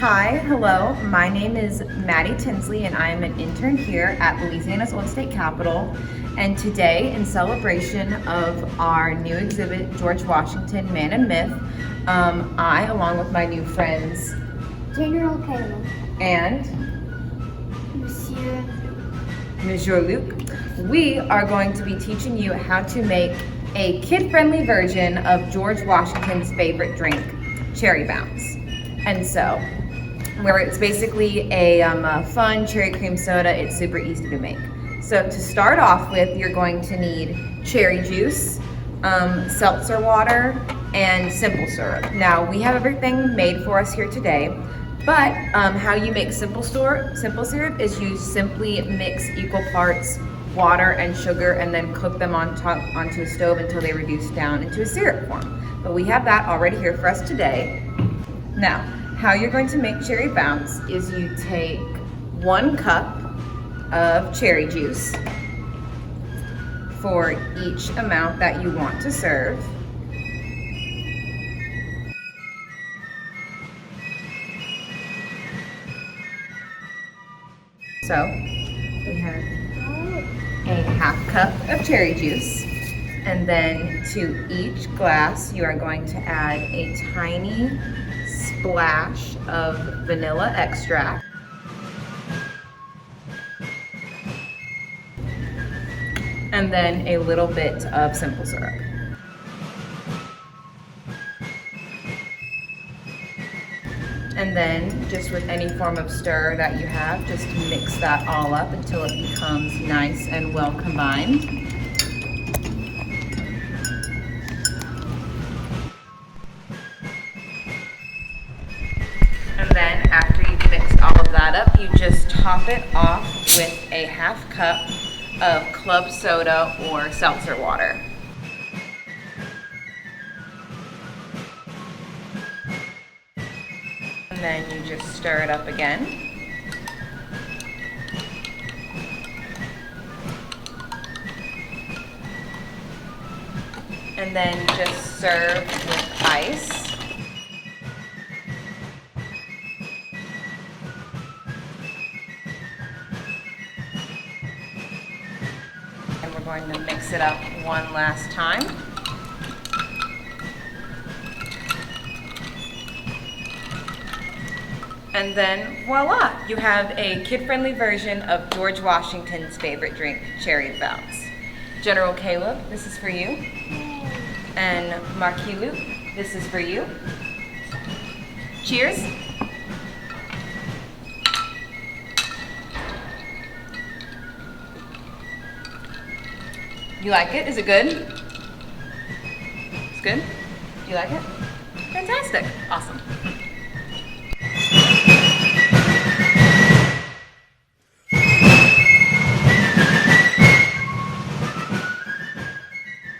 Hi, hello. My name is Maddie Tinsley, and I am an intern here at Louisiana's Old State Capitol. And today, in celebration of our new exhibit, George Washington, Man and Myth, I, along with my new friends, General Caleb and Monsieur Luke, we are going to be teaching you how to make a kid-friendly version of George Washington's favorite drink, Cherry Bounce. And so, where it's basically a fun cherry cream soda, it's super easy to make. So to start off with, you're going to need cherry juice, seltzer water, and simple syrup. Now, we have everything made for us here today, but how you make simple syrup is you simply mix equal parts water and sugar and then cook them onto a stove until they reduce down into a syrup form. But we have that already here for us today. Now, how you're going to make Cherry Bounce is you take 1 cup of cherry juice for each amount that you want to serve. So, we have a 1/2 cup of cherry juice. And then to each glass, you are going to add a tiny splash of vanilla extract. And then a little bit of simple syrup. And then, just with any form of stir that you have, just mix that all up until it becomes nice and well combined. And then, after you've mixed all of that up, you just top it off with a 1/2 cup of club soda or seltzer water. And then you just stir it up again. And then just serve with ice. And we're going to mix it up one last time. And then voila, you have a kid-friendly version of George Washington's favorite drink, Cherry Bounce. General Caleb, this is for you. And Marquis Luke, this is for you. Cheers. You like it? Is it good? It's good? You like it? Fantastic. Awesome.